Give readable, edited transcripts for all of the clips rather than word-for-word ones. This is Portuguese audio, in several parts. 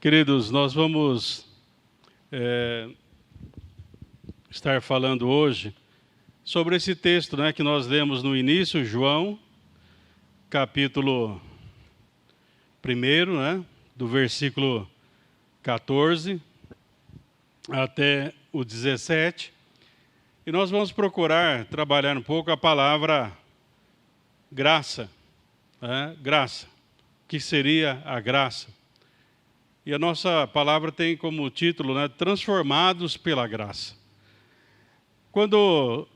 Queridos, nós vamos estar falando hoje sobre esse texto, que nós lemos no início, João, capítulo 1, do versículo 14 até o 17. E nós vamos procurar trabalhar um pouco a palavra graça. Graça. O que seria a graça? E a nossa palavra tem como título, Transformados pela Graça. Quando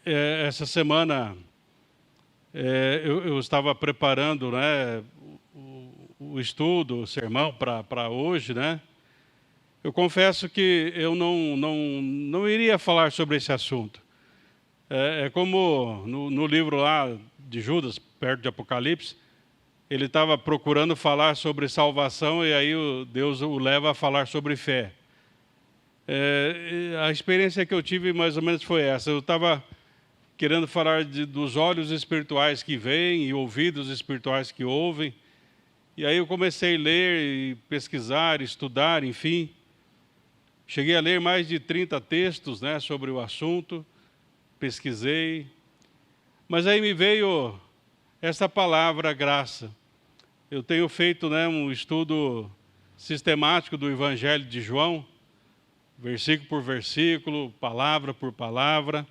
essa semana eu estava preparando o estudo, o sermão para hoje, eu confesso que eu não iria falar sobre esse assunto. É como no livro lá de Judas, perto de Apocalipse, ele estava procurando falar sobre salvação e aí Deus o leva a falar sobre fé. A experiência que eu tive mais ou menos foi essa. Eu estava querendo falar dos olhos espirituais que veem e ouvidos espirituais que ouvem. E aí eu comecei a ler e pesquisar, estudar, enfim. Cheguei a ler mais de 30 textos sobre o assunto, pesquisei. Mas aí me veio essa palavra graça. Eu tenho feito um estudo sistemático do Evangelho de João, versículo por versículo, palavra por palavra.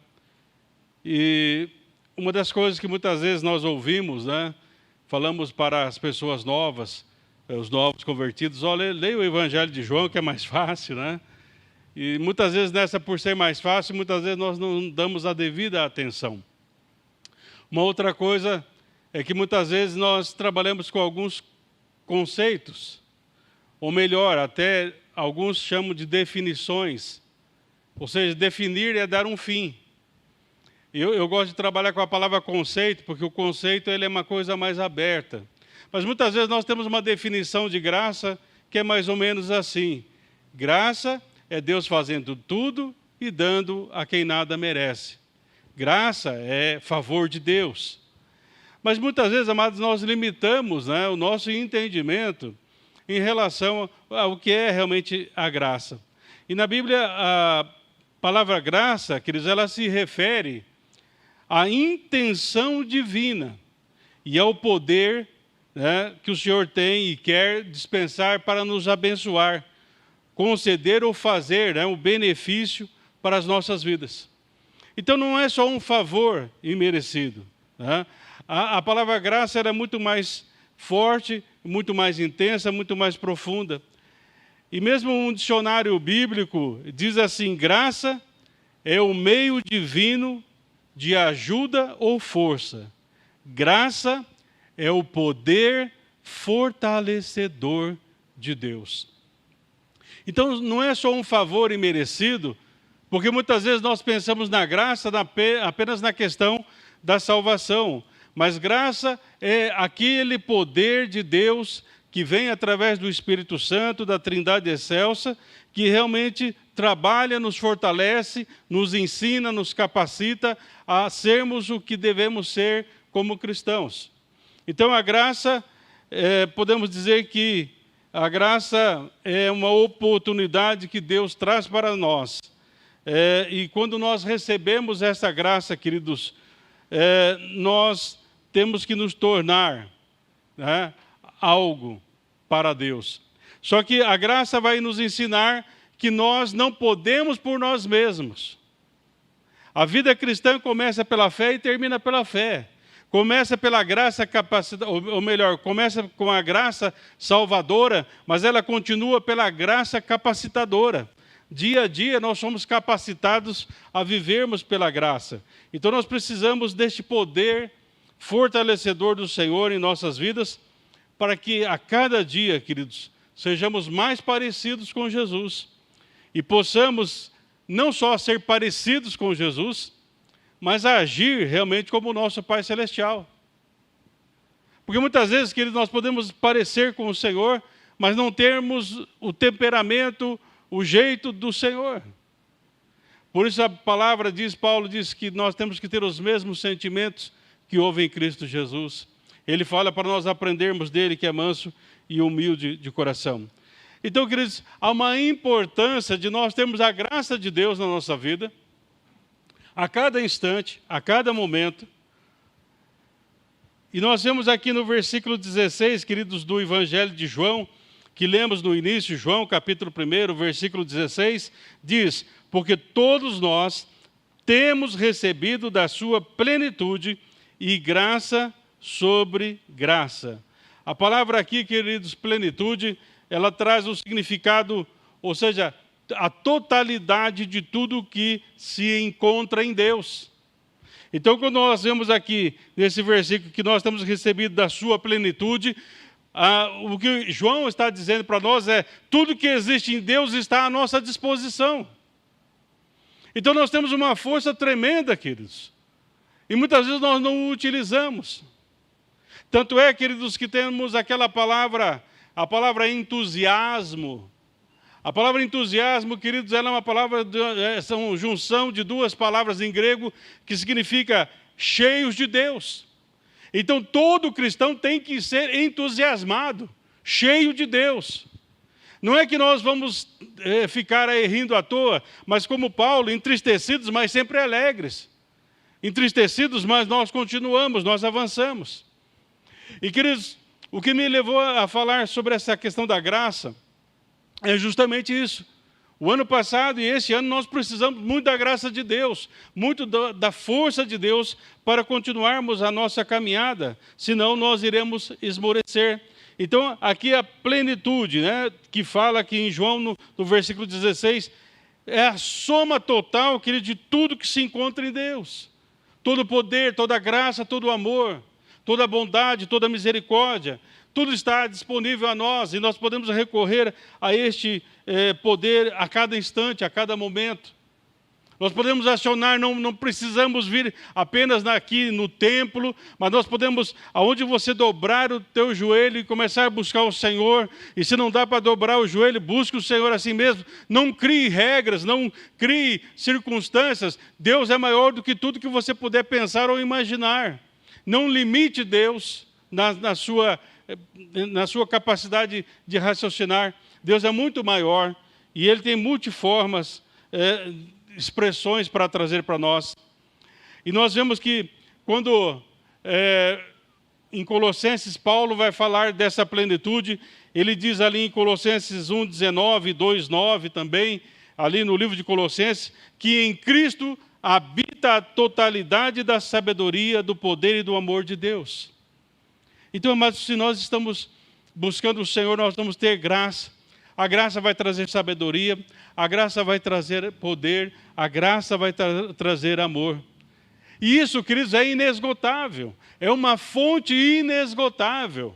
E uma das coisas que muitas vezes nós ouvimos, falamos para as pessoas novas, os novos convertidos, leia o Evangelho de João que é mais fácil, E muitas vezes por ser mais fácil, muitas vezes nós não damos a devida atenção. Uma outra coisa é que muitas vezes nós trabalhamos com alguns conceitos, ou melhor, até alguns chamam de definições, ou seja, definir é dar um fim. Eu gosto de trabalhar com a palavra conceito, porque o conceito ele é uma coisa mais aberta. Mas muitas vezes nós temos uma definição de graça que é mais ou menos assim: graça é Deus fazendo tudo e dando a quem nada merece. Graça é favor de Deus. Mas muitas vezes, amados, nós limitamos o nosso entendimento em relação ao que é realmente a graça. E na Bíblia, a palavra graça, queridos, ela se refere à intenção divina e ao poder que o Senhor tem e quer dispensar para nos abençoar, conceder ou fazer um benefício para as nossas vidas. Então não é só um favor imerecido. A palavra graça era muito mais forte, muito mais intensa, muito mais profunda. E mesmo um dicionário bíblico diz assim: graça é o meio divino de ajuda ou força. Graça é o poder fortalecedor de Deus. Então não é só um favor imerecido, porque muitas vezes nós pensamos na graça apenas na questão da salvação. Mas graça é aquele poder de Deus que vem através do Espírito Santo, da Trindade excelsa, que realmente trabalha, nos fortalece, nos ensina, nos capacita a sermos o que devemos ser como cristãos. Então a graça, podemos dizer que a graça é uma oportunidade que Deus traz para nós. E quando nós recebemos essa graça, queridos, nós temos que nos tornar algo para Deus. Só que a graça vai nos ensinar que nós não podemos por nós mesmos. A vida cristã começa pela fé e termina pela fé. Começa pela graça ou melhor, começa com a graça salvadora, mas ela continua pela graça capacitadora. Dia a dia nós somos capacitados a vivermos pela graça. Então nós precisamos deste poder fortalecedor do Senhor em nossas vidas, para que a cada dia, queridos, sejamos mais parecidos com Jesus e possamos não só ser parecidos com Jesus, mas agir realmente como o nosso Pai Celestial. Porque muitas vezes, queridos, nós podemos parecer com o Senhor, mas não termos o temperamento, o jeito do Senhor. Por isso a palavra Paulo diz que nós temos que ter os mesmos sentimentos que houve em Cristo Jesus. Ele fala para nós aprendermos dele, que é manso e humilde de coração. Então, queridos, há uma importância de nós termos a graça de Deus na nossa vida, a cada instante, a cada momento. E nós vemos aqui no versículo 16, queridos, do Evangelho de João, que lemos no início, João capítulo 1, versículo 16, diz: porque todos nós temos recebido da sua plenitude e graça sobre graça. A palavra aqui, queridos, plenitude, ela traz o significado, ou seja, a totalidade de tudo que se encontra em Deus. Então, quando nós vemos aqui, nesse versículo, que nós temos recebido da sua plenitude, o que João está dizendo para nós é: tudo que existe em Deus está à nossa disposição. Então, nós temos uma força tremenda, queridos, e muitas vezes nós não o utilizamos. Tanto é, queridos, que temos aquela palavra, a palavra entusiasmo. A palavra entusiasmo, queridos, ela é uma palavra, são junção de duas palavras em grego que significa cheios de Deus. Então, todo cristão tem que ser entusiasmado, cheio de Deus. Não é que nós vamos ficar aí rindo à toa, mas como Paulo, entristecidos, mas sempre alegres. Entristecidos, mas nós continuamos, nós avançamos. E, queridos, o que me levou a falar sobre essa questão da graça é justamente isso. O ano passado e esse ano nós precisamos muito da graça de Deus, muito da força de Deus para continuarmos a nossa caminhada, senão nós iremos esmorecer. Então, aqui a plenitude, né, que fala aqui em João, no versículo 16, é a soma total, querido, de tudo que se encontra em Deus. Todo o poder, toda a graça, todo o amor, toda a bondade, toda a misericórdia, tudo está disponível a nós e nós podemos recorrer a este poder a cada instante, a cada momento. Nós podemos acionar, não precisamos vir apenas aqui no templo, mas nós podemos, aonde você dobrar o teu joelho e começar a buscar o Senhor, e se não dá para dobrar o joelho, busque o Senhor assim mesmo. Não crie regras, não crie circunstâncias. Deus é maior do que tudo que você puder pensar ou imaginar. Não limite Deus na sua capacidade de raciocinar. Deus é muito maior e Ele tem multiformas, expressões para trazer para nós. E nós vemos que quando em Colossenses Paulo vai falar dessa plenitude, ele diz ali em Colossenses 1:19 e 2:9 também, ali no livro de Colossenses, que em Cristo habita a totalidade da sabedoria, do poder e do amor de Deus. Então, amados, se nós estamos buscando o Senhor, nós vamos ter graça. A graça vai trazer sabedoria, a graça vai trazer poder, a graça vai trazer amor. E isso, queridos, é inesgotável. É uma fonte inesgotável.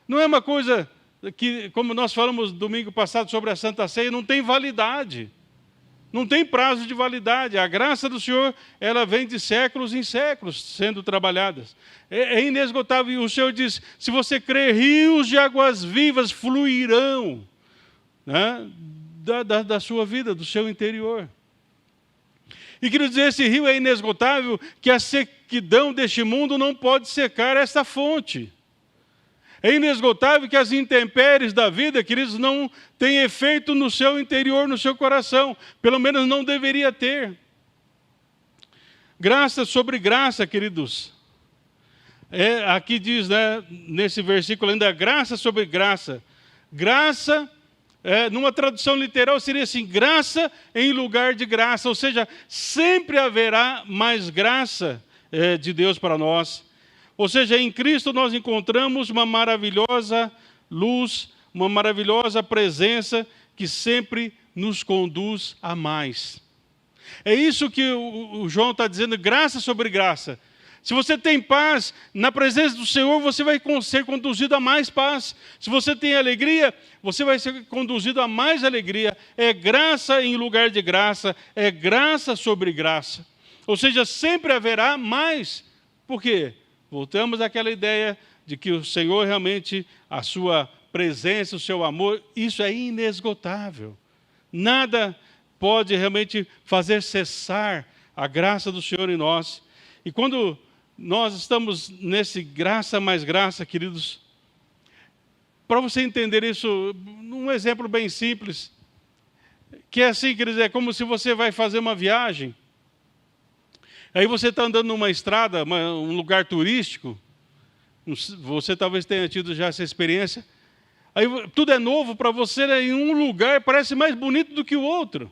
Não é uma coisa que, como nós falamos domingo passado sobre a Santa Ceia, não tem validade. Não tem prazo de validade. A graça do Senhor, ela vem de séculos em séculos sendo trabalhadas. É inesgotável. E o Senhor diz: se você crer, rios de águas vivas fluirão, né, da sua vida, do seu interior. E quero dizer, esse rio é inesgotável, que a sequidão deste mundo não pode secar essa fonte. É inesgotável que as intempéries da vida, queridos, não têm efeito no seu interior, no seu coração. Pelo menos não deveria ter. Graça sobre graça, queridos. Aqui diz, né, nesse versículo ainda, graça sobre graça. Graça, numa tradução literal, seria assim: graça em lugar de graça. Ou seja, sempre haverá mais graça de Deus para nós. Ou seja, em Cristo nós encontramos uma maravilhosa luz, uma maravilhosa presença que sempre nos conduz a mais. É isso que o João está dizendo, graça sobre graça. Se você tem paz, na presença do Senhor, você vai ser conduzido a mais paz. Se você tem alegria, você vai ser conduzido a mais alegria. É graça em lugar de graça, é graça sobre graça. Ou seja, sempre haverá mais. Por quê? Voltamos àquela ideia de que o Senhor realmente, a sua presença, o seu amor, isso é inesgotável. Nada pode realmente fazer cessar a graça do Senhor em nós. E quando nós estamos nesse graça mais graça, queridos, para você entender isso, um exemplo bem simples, que é assim, quer dizer, é como se você vai fazer uma viagem, aí você está andando numa estrada, um lugar turístico, você talvez tenha tido já essa experiência, aí tudo é novo para você, né? Em um lugar parece mais bonito do que o outro.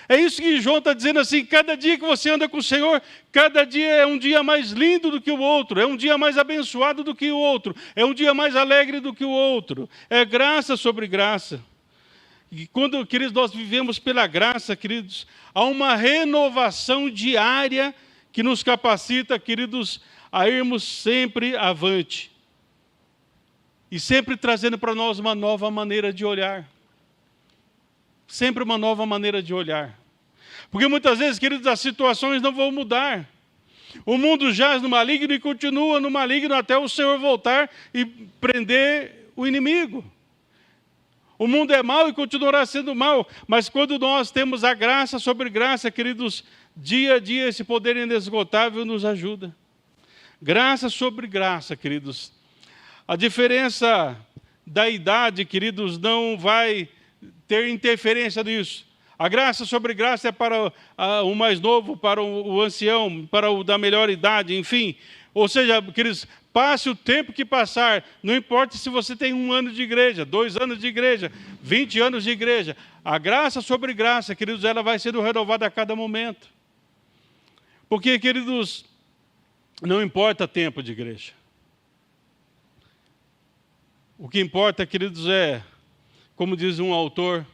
É isso que João está dizendo assim, cada dia que você anda com o Senhor, cada dia é um dia mais lindo do que o outro, é um dia mais abençoado do que o outro, é um dia mais alegre do que o outro, é graça sobre graça. E quando, queridos, nós vivemos pela graça, queridos, há uma renovação diária que nos capacita, queridos, a irmos sempre avante. E sempre trazendo para nós uma nova maneira de olhar. Sempre uma nova maneira de olhar. Porque muitas vezes, queridos, as situações não vão mudar. O mundo jaz no maligno e continua no maligno até o Senhor voltar e prender o inimigo. O mundo é mau e continuará sendo mau. Mas quando nós temos a graça sobre graça, queridos, dia a dia esse poder inesgotável nos ajuda. Graça sobre graça, queridos. A diferença da idade, queridos, não vai ter interferência nisso. A graça sobre graça é para o mais novo, para o ancião, para o da melhor idade, enfim. Ou seja, queridos, passe o tempo que passar, não importa se você tem 1 ano de igreja, 2 anos de igreja, 20 anos de igreja. A graça sobre graça, queridos, ela vai sendo renovada a cada momento. Porque, queridos, não importa tempo de igreja. O que importa, queridos, é, como diz um autor,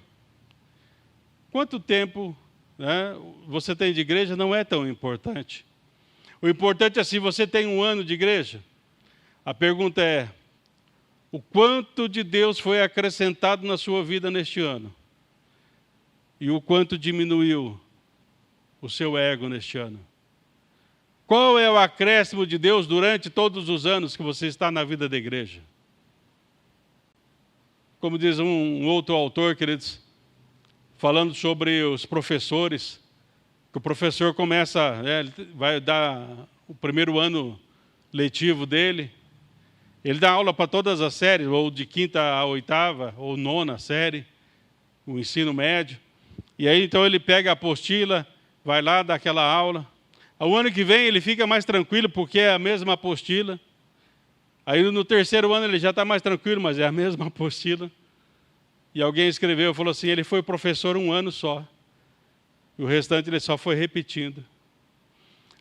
quanto tempo, né, você tem de igreja não é tão importante. O importante é se você tem 1 ano de igreja. A pergunta é, o quanto de Deus foi acrescentado na sua vida neste ano? E o quanto diminuiu o seu ego neste ano? Qual é o acréscimo de Deus durante todos os anos que você está na vida da igreja? Como diz um outro autor, queridos, falando sobre os professores, que o professor começa, ele vai dar o primeiro ano letivo dele, ele dá aula para todas as séries, ou de 5ª a 8ª, ou 9ª série, o ensino médio, e aí então ele pega a apostila, vai lá, dá aquela aula, ao ano que vem ele fica mais tranquilo, porque é a mesma apostila, aí no 3º ano ele já está mais tranquilo, mas é a mesma apostila. E alguém escreveu, falou assim, ele foi professor 1 ano só. E o restante ele só foi repetindo.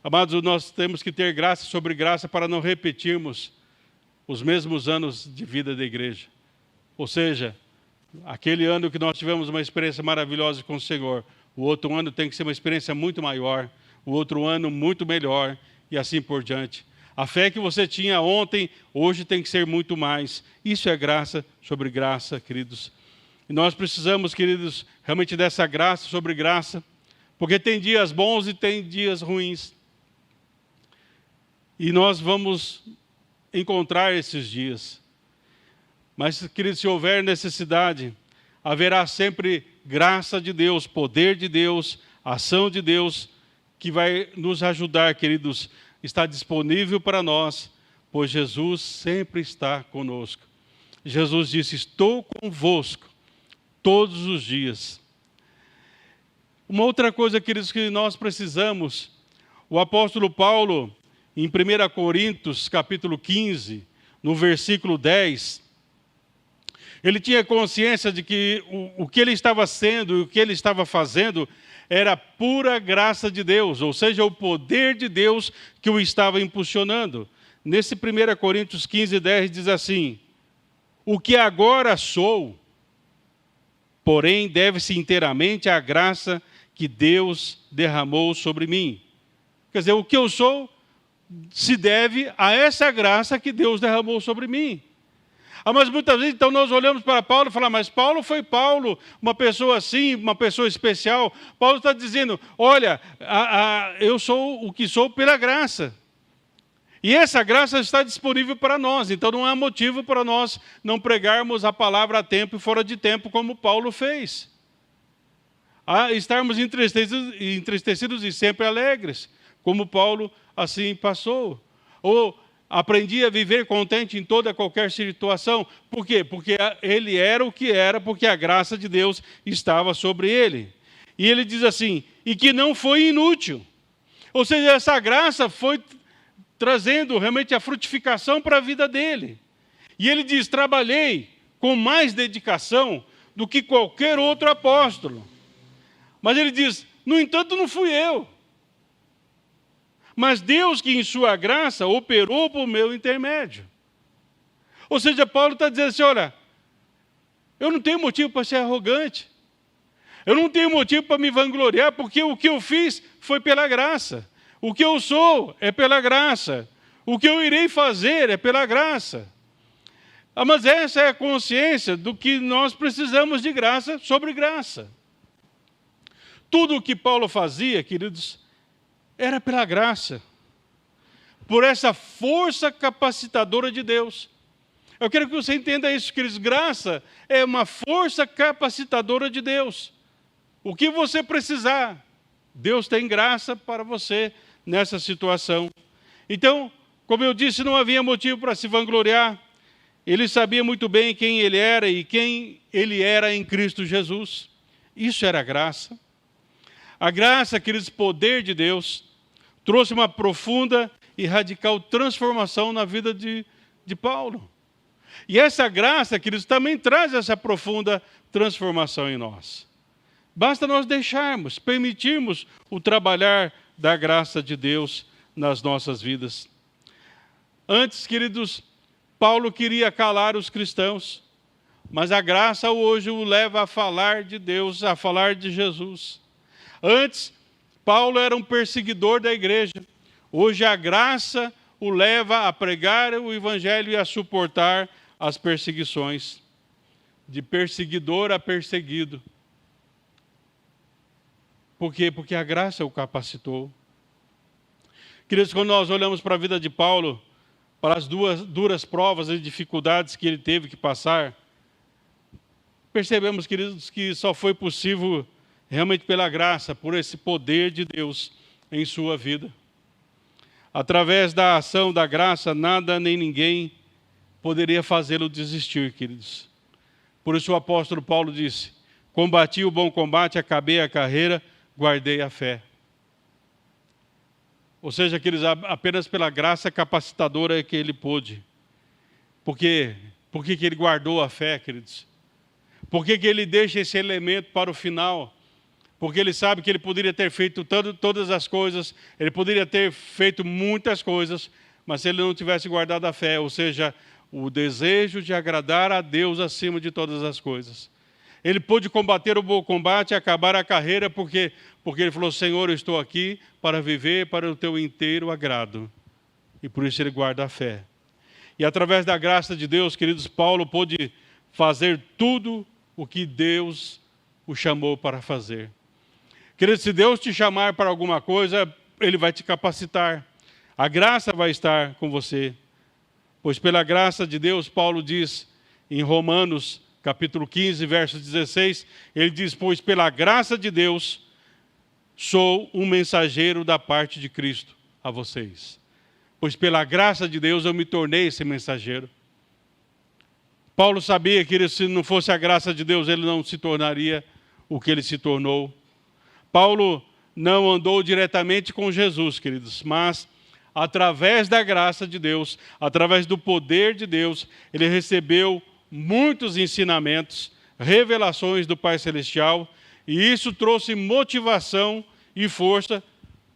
Amados, nós temos que ter graça sobre graça para não repetirmos os mesmos anos de vida da igreja. Ou seja, aquele ano que nós tivemos uma experiência maravilhosa com o Senhor, o outro ano tem que ser uma experiência muito maior, o outro ano muito melhor, e assim por diante. A fé que você tinha ontem, hoje tem que ser muito mais. Isso é graça sobre graça, queridos. E nós precisamos, queridos, realmente dessa graça sobre graça, porque tem dias bons e tem dias ruins. E nós vamos encontrar esses dias. Mas, queridos, se houver necessidade, haverá sempre graça de Deus, poder de Deus, ação de Deus, que vai nos ajudar, queridos, está disponível para nós, pois Jesus sempre está conosco. Jesus disse, estou convosco todos os dias. Uma outra coisa, queridos, que nós precisamos, o apóstolo Paulo, em 1 Coríntios, capítulo 15, no versículo 10, ele tinha consciência de que o que ele estava sendo e o que ele estava fazendo era pura graça de Deus, ou seja, o poder de Deus que o estava impulsionando. Nesse 1 Coríntios 15, 10 diz assim, o que agora sou, porém, deve-se inteiramente à graça que Deus derramou sobre mim. Quer dizer, o que eu sou se deve a essa graça que Deus derramou sobre mim. Mas muitas vezes, então, nós olhamos para Paulo e falamos, mas Paulo foi Paulo, uma pessoa assim, uma pessoa especial. Paulo está dizendo, olha, eu sou o que sou pela graça. E essa graça está disponível para nós, então não há motivo para nós não pregarmos a palavra a tempo e fora de tempo, como Paulo fez. Estarmos entristecidos e sempre alegres, como Paulo assim passou. Ou aprendi a viver contente em toda e qualquer situação. Por quê? Porque ele era o que era, porque a graça de Deus estava sobre ele. E ele diz assim, e que não foi inútil. Ou seja, essa graça foi trazendo realmente a frutificação para a vida dele. E ele diz, trabalhei com mais dedicação do que qualquer outro apóstolo. Mas ele diz, no entanto, não fui eu. Mas Deus que em sua graça operou por meu intermédio. Ou seja, Paulo está dizendo assim, olha, eu não tenho motivo para ser arrogante. Eu não tenho motivo para me vangloriar, porque o que eu fiz foi pela graça. O que eu sou é pela graça. O que eu irei fazer é pela graça. Mas essa é a consciência do que nós precisamos de graça sobre graça. Tudo o que Paulo fazia, queridos, era pela graça. Por essa força capacitadora de Deus. Eu quero que você entenda isso, queridos. Graça é uma força capacitadora de Deus. O que você precisar, Deus tem graça para você nessa situação. Então, como eu disse, não havia motivo para se vangloriar. Ele sabia muito bem quem ele era e quem ele era em Cristo Jesus. Isso era graça. A graça, queridos, poder de Deus, trouxe uma profunda e radical transformação na vida de Paulo. E essa graça, queridos, também traz essa profunda transformação em nós. Basta nós deixarmos, permitirmos o trabalhar da graça de Deus nas nossas vidas. Antes, queridos, Paulo queria calar os cristãos, mas a graça hoje o leva a falar de Deus, a falar de Jesus. Antes, Paulo era um perseguidor da igreja. Hoje a graça o leva a pregar o evangelho e a suportar as perseguições. De perseguidor a perseguido. Por quê? Porque a graça o capacitou. Queridos, quando nós olhamos para a vida de Paulo, para as duras provas e dificuldades que ele teve que passar, percebemos, queridos, que só foi possível realmente pela graça, por esse poder de Deus em sua vida. Através da ação da graça, nada nem ninguém poderia fazê-lo desistir, queridos. Por isso o apóstolo Paulo disse, combati o bom combate, acabei a carreira, guardei a fé. Ou seja, queridos, apenas pela graça capacitadora é que ele pôde. Por que que ele guardou a fé, queridos? Por que ele deixa esse elemento para o final? Porque ele sabe que ele poderia ter feito todas as coisas, ele poderia ter feito muitas coisas, mas se ele não tivesse guardado a fé, ou seja, o desejo de agradar a Deus acima de todas as coisas. Ele pôde combater o bom combate e acabar a carreira, porque ele falou, Senhor, eu estou aqui para viver para o teu inteiro agrado. E por isso ele guarda a fé. E através da graça de Deus, queridos, Paulo pôde fazer tudo o que Deus o chamou para fazer. Querido, se Deus te chamar para alguma coisa, Ele vai te capacitar. A graça vai estar com você. Pois pela graça de Deus, Paulo diz em Romanos, capítulo 15, verso 16, ele diz, pois pela graça de Deus, sou um mensageiro da parte de Cristo a vocês. Pois pela graça de Deus eu me tornei esse mensageiro. Paulo sabia que se não fosse a graça de Deus, ele não se tornaria o que ele se tornou. Paulo não andou diretamente com Jesus, queridos, mas através da graça de Deus, através do poder de Deus, ele recebeu muitos ensinamentos, revelações do Pai Celestial, e isso trouxe motivação e força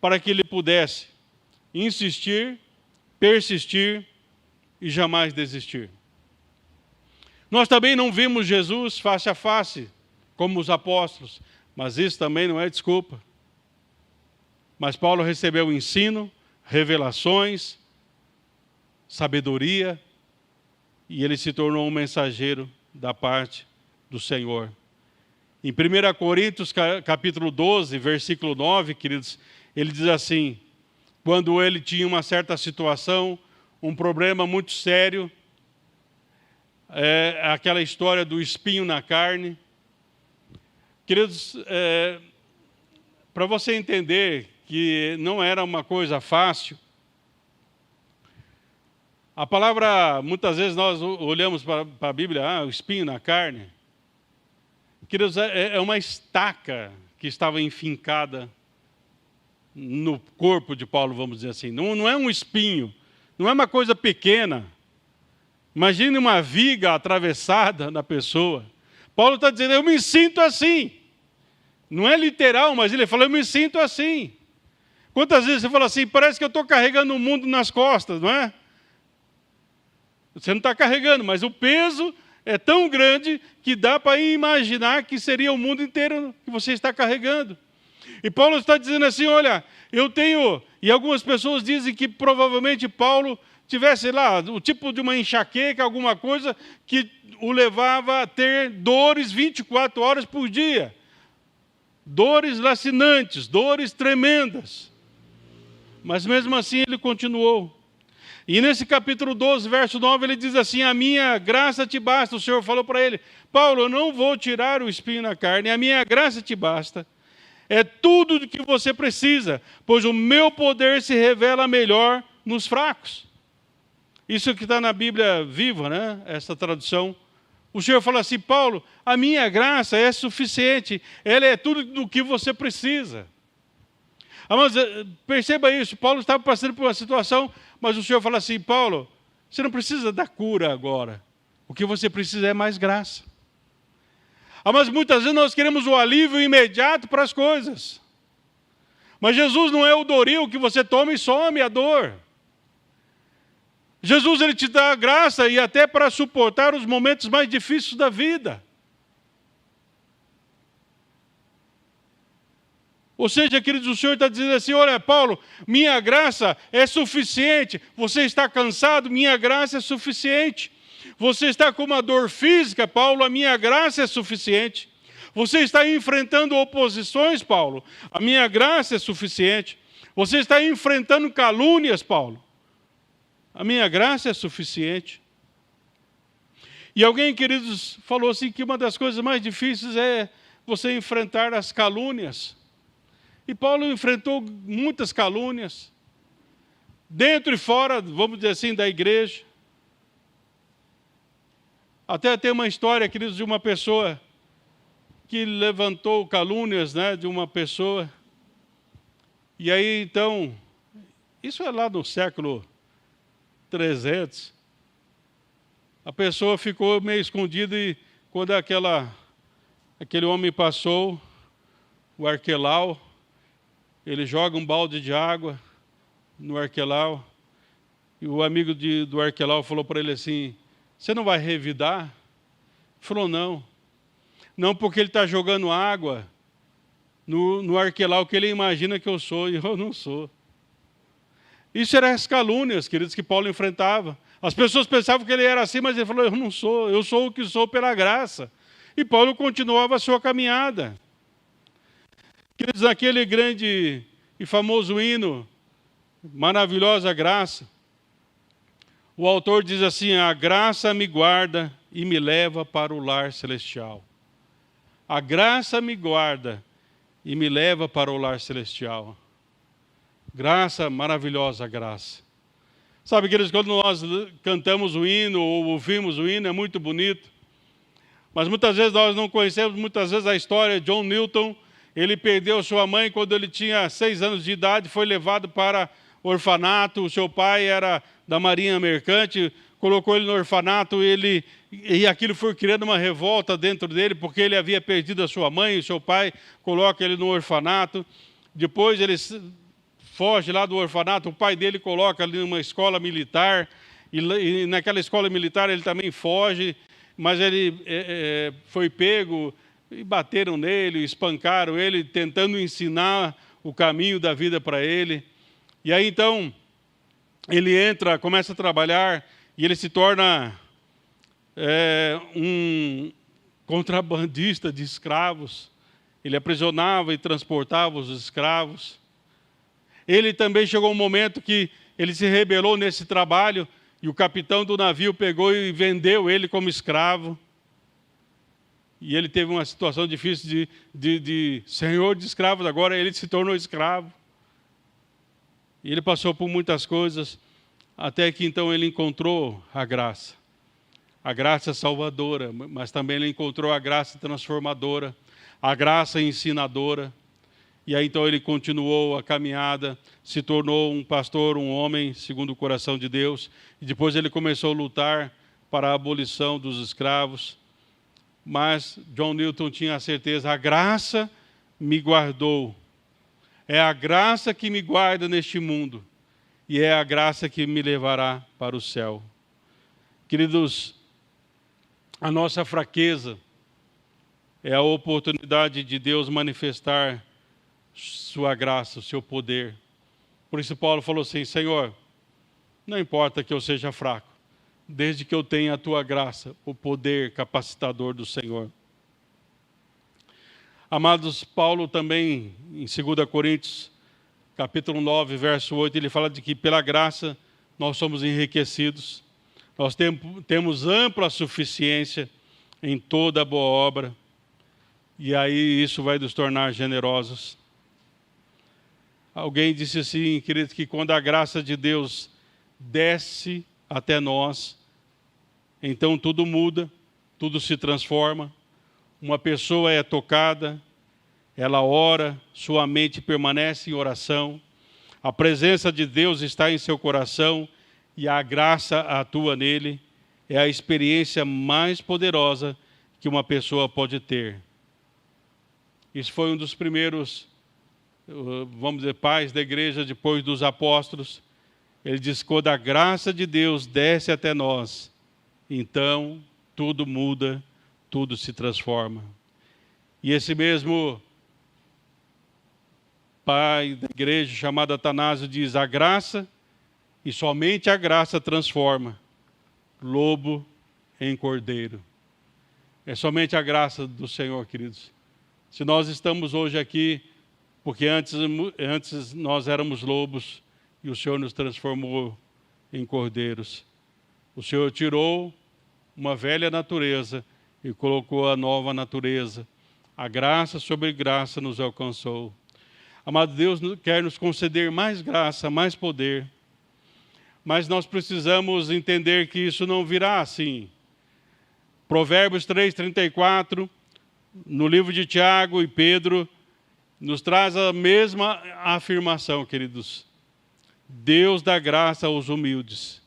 para que ele pudesse insistir, persistir e jamais desistir. Nós também não vimos Jesus face a face, como os apóstolos, mas isso também não é desculpa. Mas Paulo recebeu ensino, revelações, sabedoria, e ele se tornou um mensageiro da parte do Senhor. Em 1 Coríntios, capítulo 12, versículo 9, queridos, ele diz assim, quando ele tinha uma certa situação, um problema muito sério, aquela história do espinho na carne. Queridos, para você entender que não era uma coisa fácil, A palavra, muitas vezes nós olhamos para a Bíblia, o espinho na carne. Queridos, é uma estaca que estava enfincada no corpo de Paulo, vamos dizer assim. Não é um espinho, não é uma coisa pequena. Imagine uma viga atravessada na pessoa. Paulo está dizendo, eu me sinto assim. Não é literal, mas ele fala, eu me sinto assim. Quantas vezes você fala assim, parece que eu estou carregando o mundo nas costas, não é? Você não está carregando, mas o peso é tão grande que dá para imaginar que seria o mundo inteiro que você está carregando. E Paulo está dizendo assim, olha, eu tenho... E algumas pessoas dizem que provavelmente Paulo tivesse lá o tipo de uma enxaqueca, alguma coisa que o levava a ter dores 24 horas por dia. Dores lacinantes, dores tremendas. Mas mesmo assim ele continuou. E nesse capítulo 12, verso 9, ele diz assim, a minha graça te basta. O Senhor falou para ele, Paulo, eu não vou tirar o espinho na carne, a minha graça te basta. É tudo o que você precisa, pois o meu poder se revela melhor nos fracos. Isso que está na Bíblia Viva, né? Essa tradução. O Senhor fala assim, Paulo, a minha graça é suficiente, ela é tudo do que você precisa. Mas perceba isso, Paulo estava passando por uma situação, mas o Senhor fala assim, Paulo, você não precisa da cura agora, o que você precisa é mais graça. Mas muitas vezes nós queremos o alívio imediato para as coisas. Mas Jesus não é o Doril que você toma e some a dor. Jesus ele te dá a graça e até para suportar os momentos mais difíceis da vida. Ou seja, queridos, o Senhor está dizendo assim, olha, Paulo, minha graça é suficiente. Você está cansado, minha graça é suficiente. Você está com uma dor física, Paulo, a minha graça é suficiente. Você está enfrentando oposições, Paulo, a minha graça é suficiente. Você está enfrentando calúnias, Paulo, a minha graça é suficiente. E alguém, queridos, falou assim que uma das coisas mais difíceis é você enfrentar as calúnias. E Paulo enfrentou muitas calúnias, dentro e fora, vamos dizer assim, da igreja. Até tem uma história, queridos, de uma pessoa que levantou calúnias, né, de uma pessoa. E aí, então, isso é lá no século 300. A pessoa ficou meio escondida e quando aquele homem passou, o Arquelau, ele joga um balde de água no Arquelau. E o amigo do Arquelau falou para ele assim, você não vai revidar? Ele falou, não. Não, porque ele está jogando água no Arquelau que ele imagina que eu sou, e eu não sou. Isso eram as calúnias, queridos, que Paulo enfrentava. As pessoas pensavam que ele era assim, mas ele falou, eu não sou, eu sou o que sou pela graça. E Paulo continuava a sua caminhada. Queridos, naquele grande e famoso hino, Maravilhosa Graça, o autor diz assim, a graça me guarda e me leva para o lar celestial. A graça me guarda e me leva para o lar celestial. Graça, maravilhosa graça. Sabe, queridos, quando nós cantamos o hino ou ouvimos o hino, é muito bonito. Mas muitas vezes nós não conhecemos, muitas vezes a história de John Newton. Ele perdeu sua mãe quando ele tinha 6 anos de idade, foi levado para orfanato. O seu pai era da Marinha Mercante, colocou ele no orfanato e aquilo foi criando uma revolta dentro dele, porque ele havia perdido a sua mãe, e o seu pai coloca ele no orfanato. Depois ele foge lá do orfanato, o pai dele coloca ali numa escola militar, e naquela escola militar ele também foge, mas ele foi pego, e bateram nele, espancaram ele, tentando ensinar o caminho da vida para ele. E aí então, ele entra, começa a trabalhar, e ele se torna um contrabandista de escravos. Ele aprisionava e transportava os escravos. Ele também chegou um momento que ele se rebelou nesse trabalho, e o capitão do navio pegou e vendeu ele como escravo. E ele teve uma situação difícil de senhor de escravos, agora ele se tornou escravo. E ele passou por muitas coisas. até que então ele encontrou a graça. A graça salvadora, mas também ele encontrou a graça transformadora, a graça ensinadora. E aí então ele continuou a caminhada, se tornou um pastor, um homem segundo o coração de Deus. E depois ele começou a lutar para a abolição dos escravos. Mas John Newton tinha a certeza, a graça me guardou. É a graça que me guarda neste mundo. E é a graça que me levará para o céu. Queridos, a nossa fraqueza é a oportunidade de Deus manifestar sua graça, o seu poder. Por isso Paulo falou assim, Senhor, não importa que eu seja fraco, desde que eu tenha a tua graça, o poder capacitador do Senhor. Amados, Paulo também, em 2 Coríntios, capítulo 9, verso 8, ele fala de que pela graça nós somos enriquecidos, nós temos ampla suficiência em toda boa obra, e aí isso vai nos tornar generosos. Alguém disse assim, querido, que quando a graça de Deus desce até nós, então tudo muda, tudo se transforma. Uma pessoa é tocada, ela ora, sua mente permanece em oração, a presença de Deus está em seu coração e a graça atua nele. É a experiência mais poderosa que uma pessoa pode ter. Isso foi um dos primeiros, vamos dizer, pais da igreja depois dos apóstolos. Ele diz, quando a graça de Deus desce até nós, então tudo muda, tudo se transforma. E esse mesmo pai da igreja, chamado Atanásio, diz, a graça, e somente a graça transforma lobo em cordeiro. É somente a graça do Senhor, queridos. Se nós estamos hoje aqui, porque antes nós éramos lobos e o Senhor nos transformou em cordeiros. O Senhor tirou uma velha natureza e colocou a nova natureza. A graça sobre graça nos alcançou. Amado, Deus quer nos conceder mais graça, mais poder. Mas nós precisamos entender que isso não virá assim. Provérbios 3:34, no livro de Tiago e Pedro, nos traz a mesma afirmação, queridos. Deus dá graça aos humildes.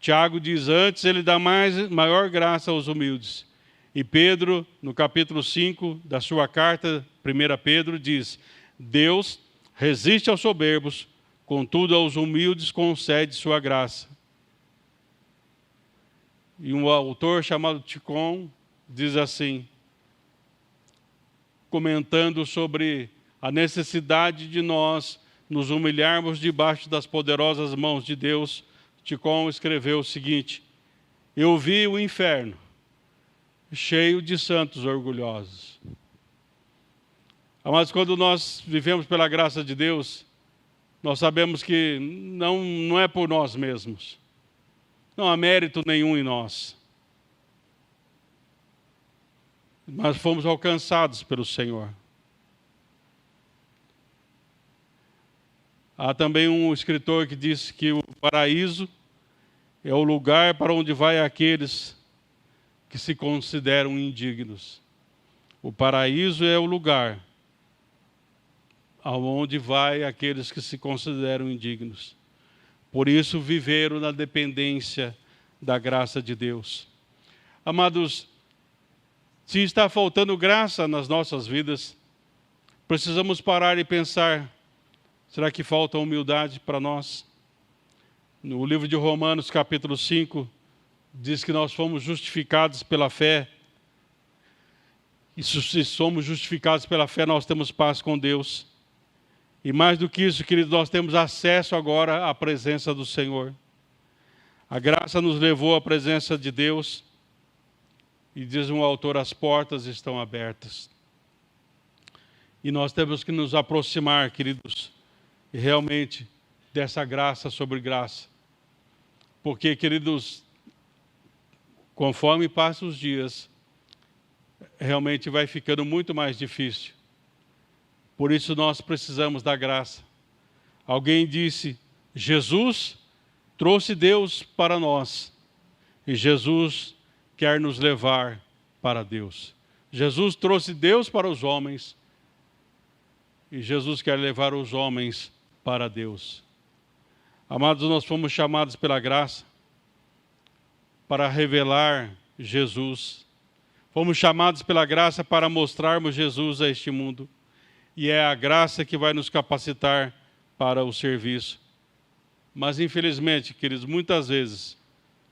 Tiago diz, antes ele dá maior graça aos humildes. E Pedro, no capítulo 5 da sua carta, 1 Pedro, diz, Deus resiste aos soberbos, contudo aos humildes concede sua graça. E um autor chamado Ticon diz assim, comentando sobre a necessidade de nós nos humilharmos debaixo das poderosas mãos de Deus, Ticon escreveu o seguinte, eu vi o inferno cheio de santos orgulhosos. Mas quando nós vivemos pela graça de Deus, nós sabemos que não é por nós mesmos. Não há mérito nenhum em nós. Mas fomos alcançados pelo Senhor. Há também um escritor que diz que o paraíso é o lugar para onde vai aqueles que se consideram indignos. O paraíso é o lugar aonde vai aqueles que se consideram indignos. Por isso viveram na dependência da graça de Deus. Amados, se está faltando graça nas nossas vidas, precisamos parar e pensar, será que falta humildade para nós? No livro de Romanos, capítulo 5, diz que nós fomos justificados pela fé. E se somos justificados pela fé, nós temos paz com Deus. E mais do que isso, queridos, nós temos acesso agora à presença do Senhor. A graça nos levou à presença de Deus. E diz um autor, as portas estão abertas. E nós temos que nos aproximar, queridos, realmente dessa graça sobre graça. Porque, queridos, conforme passam os dias, realmente vai ficando muito mais difícil. Por isso nós precisamos da graça. Alguém disse, Jesus trouxe Deus para nós e Jesus quer nos levar para Deus. Jesus trouxe Deus para os homens e Jesus quer levar os homens para Deus. Amados, nós fomos chamados pela graça para revelar Jesus. Fomos chamados pela graça para mostrarmos Jesus a este mundo. E é a graça que vai nos capacitar para o serviço. Mas, infelizmente, queridos, muitas vezes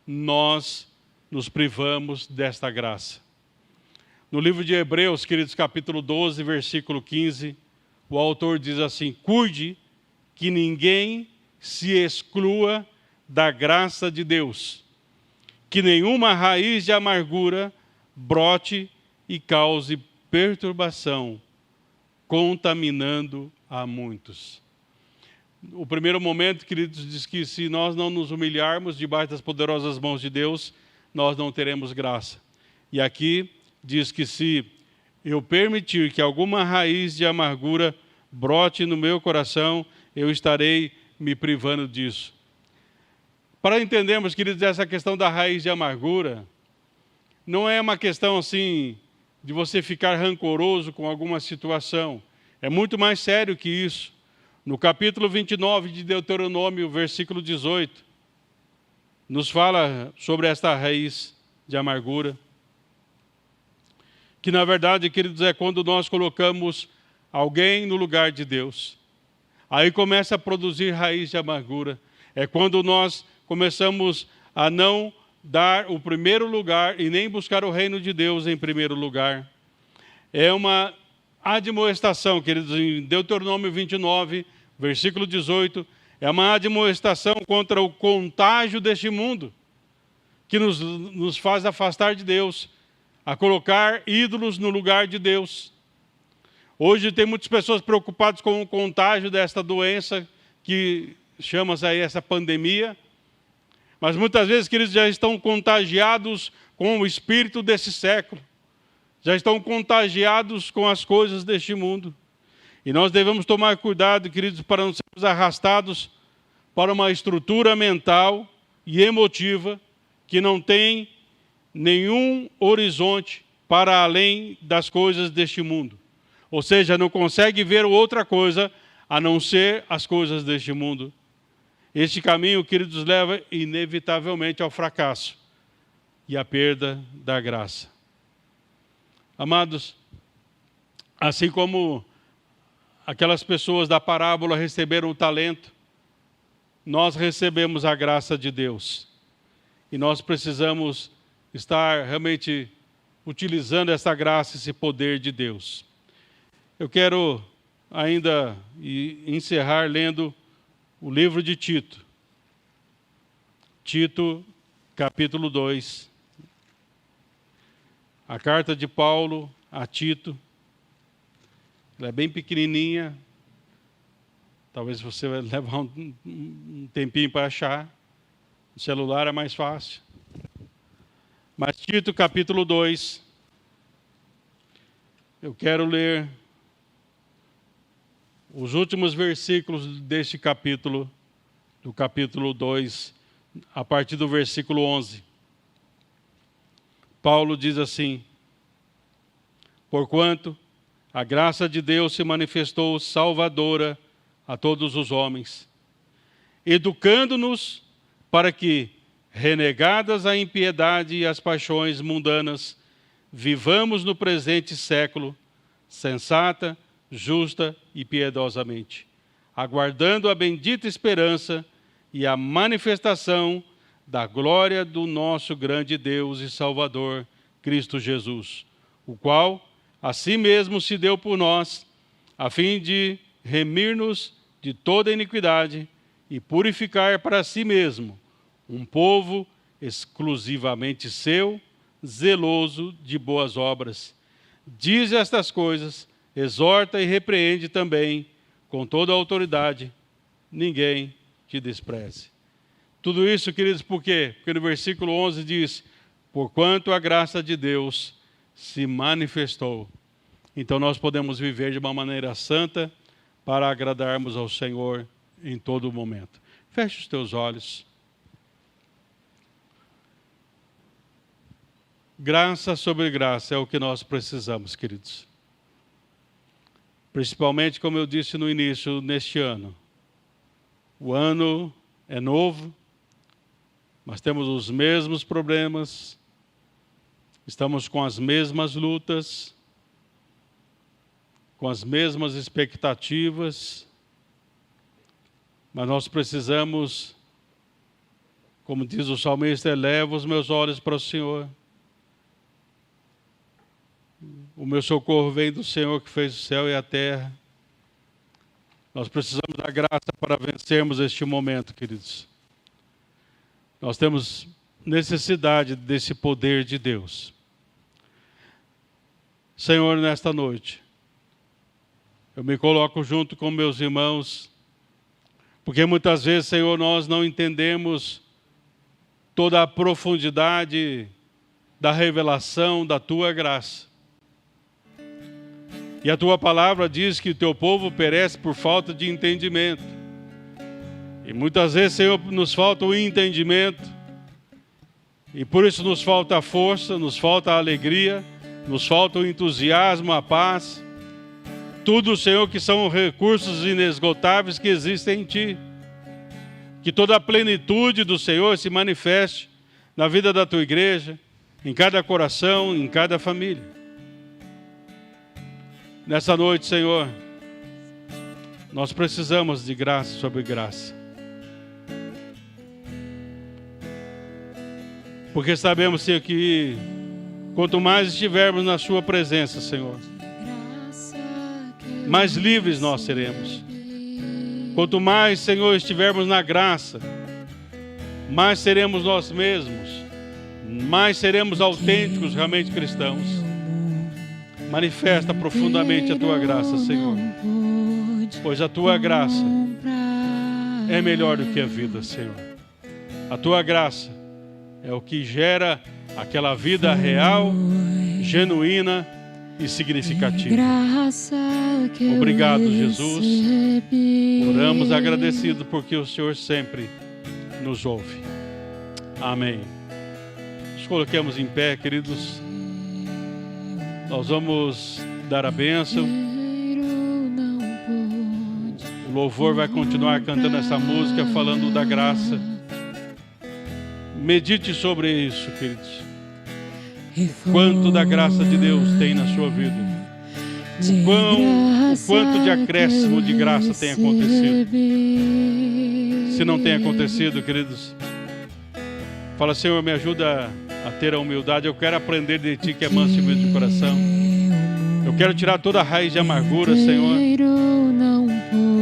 nós nos privamos desta graça. No livro de Hebreus, queridos, capítulo 12, versículo 15, o autor diz assim: cuide que ninguém se exclua da graça de Deus, que nenhuma raiz de amargura brote e cause perturbação, contaminando a muitos. O primeiro momento, queridos, diz que se nós não nos humilharmos debaixo das poderosas mãos de Deus, nós não teremos graça. E aqui diz que se eu permitir que alguma raiz de amargura brote no meu coração, eu estarei me privando disso. Para entendermos, queridos, essa questão da raiz de amargura, não é uma questão assim de você ficar rancoroso com alguma situação. É muito mais sério que isso. No capítulo 29 de Deuteronômio, versículo 18, nos fala sobre esta raiz de amargura. Que na verdade, queridos, é quando nós colocamos alguém no lugar de Deus. Aí começa a produzir raiz de amargura. É quando nós começamos a não dar o primeiro lugar e nem buscar o reino de Deus em primeiro lugar. É uma admoestação, queridos, em Deuteronômio 29, versículo 18, é uma admoestação contra o contágio deste mundo, que nos faz afastar de Deus, a colocar ídolos no lugar de Deus. Hoje tem muitas pessoas preocupadas com o contágio desta doença, que chama-se aí essa pandemia, mas muitas vezes, queridos, já estão contagiados com o espírito desse século, já estão contagiados com as coisas deste mundo. E nós devemos tomar cuidado, queridos, para não sermos arrastados para uma estrutura mental e emotiva que não tem nenhum horizonte para além das coisas deste mundo. Ou seja, não consegue ver outra coisa a não ser as coisas deste mundo. Este caminho, queridos, leva inevitavelmente ao fracasso e à perda da graça. Amados, assim como aquelas pessoas da parábola receberam o talento, nós recebemos a graça de Deus. E nós precisamos estar realmente utilizando essa graça, esse poder de Deus. Eu quero ainda encerrar lendo o livro de Tito. Tito, capítulo 2. A carta de Paulo a Tito. Ela é bem pequenininha. Talvez você vai levar um tempinho para achar. O celular é mais fácil. Mas Tito, capítulo 2. Eu quero ler os últimos versículos deste capítulo, do capítulo 2, a partir do versículo 11. Paulo diz assim: porquanto a graça de Deus se manifestou salvadora a todos os homens, educando-nos para que, renegadas a impiedade e as paixões mundanas, vivamos no presente século, sensata, justa e piedosamente, aguardando a bendita esperança e a manifestação da glória do nosso grande Deus e Salvador, Cristo Jesus, o qual a si mesmo se deu por nós, a fim de remir-nos de toda iniquidade e purificar para si mesmo um povo exclusivamente seu, zeloso de boas obras. Diz estas coisas, exorta e repreende também, com toda a autoridade, ninguém te despreze. Tudo isso, queridos, por quê? Porque no versículo 11 diz: porquanto a graça de Deus se manifestou. Então nós podemos viver de uma maneira santa para agradarmos ao Senhor em todo momento. Feche os teus olhos. Graça sobre graça é o que nós precisamos, queridos. Principalmente, como eu disse no início, neste ano. O ano é novo, mas temos os mesmos problemas, estamos com as mesmas lutas, com as mesmas expectativas, mas nós precisamos, como diz o salmista, eleva os meus olhos para o Senhor. O meu socorro vem do Senhor que fez o céu e a terra. Nós precisamos da graça para vencermos este momento, queridos. Nós temos necessidade desse poder de Deus. Senhor, nesta noite, eu me coloco junto com meus irmãos, porque muitas vezes, Senhor, nós não entendemos toda a profundidade da revelação da Tua graça. E a Tua palavra diz que o Teu povo perece por falta de entendimento. E muitas vezes, Senhor, nos falta o entendimento. E por isso nos falta a força, nos falta a alegria, nos falta o entusiasmo, a paz. Tudo, Senhor, que são recursos inesgotáveis que existem em Ti. Que toda a plenitude do Senhor se manifeste na vida da Tua igreja, em cada coração, em cada família. Nessa noite, Senhor, nós precisamos de graça sobre graça. Porque sabemos, Senhor, que quanto mais estivermos na Sua presença, Senhor, mais livres nós seremos. Quanto mais, Senhor, estivermos na graça, mais seremos nós mesmos, mais seremos autênticos, realmente cristãos. Manifesta profundamente a Tua graça, Senhor, pois a Tua graça é melhor do que a vida, Senhor. A Tua graça é o que gera aquela vida real, genuína e significativa. Obrigado, Jesus. Oramos agradecidos porque o Senhor sempre nos ouve. Amém. Nos coloquemos em pé, queridos. Nós vamos dar a bênção. O louvor vai continuar cantando essa música, falando da graça. Medite sobre isso, queridos. Quanto da graça de Deus tem na sua vida. O quanto de acréscimo de graça tem acontecido. Se não tem acontecido, queridos, fala, Senhor, me ajuda a ter a humildade. Eu quero aprender de Ti que é manso e humilde de coração. Eu quero tirar toda a raiz de amargura, Senhor,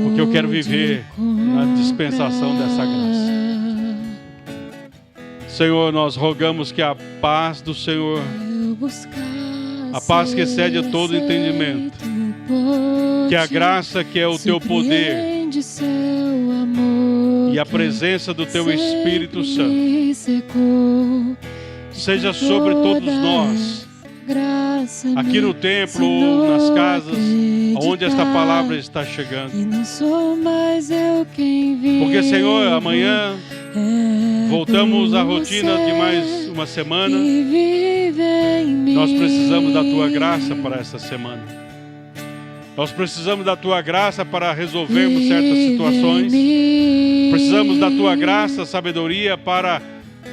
porque eu quero viver na dispensação dessa graça. Senhor, nós rogamos que a paz do Senhor, a paz que excede a todo entendimento, que a graça que é o Teu poder e a presença do Teu Espírito Santo seja sobre todos nós, aqui no templo ou nas casas, onde esta palavra está chegando. Porque, Senhor, amanhã voltamos à rotina de mais uma semana. Nós precisamos da Tua graça para essa semana. Nós precisamos da Tua graça para resolvermos certas situações. Precisamos da Tua graça, sabedoria para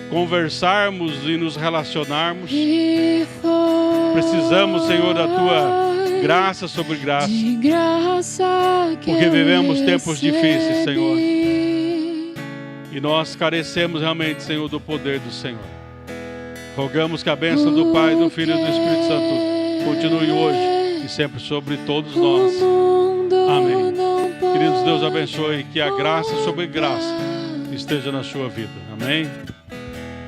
conversarmos e nos relacionarmos. Precisamos, Senhor, da Tua graça sobre graça, porque vivemos tempos difíceis, Senhor, e nós carecemos realmente, Senhor, do poder do Senhor. Rogamos que a bênção do Pai, do Filho e do Espírito Santo continue hoje e sempre sobre todos nós. Amém. Queridos, Deus abençoe, que a graça sobre graça esteja na sua vida. Amém.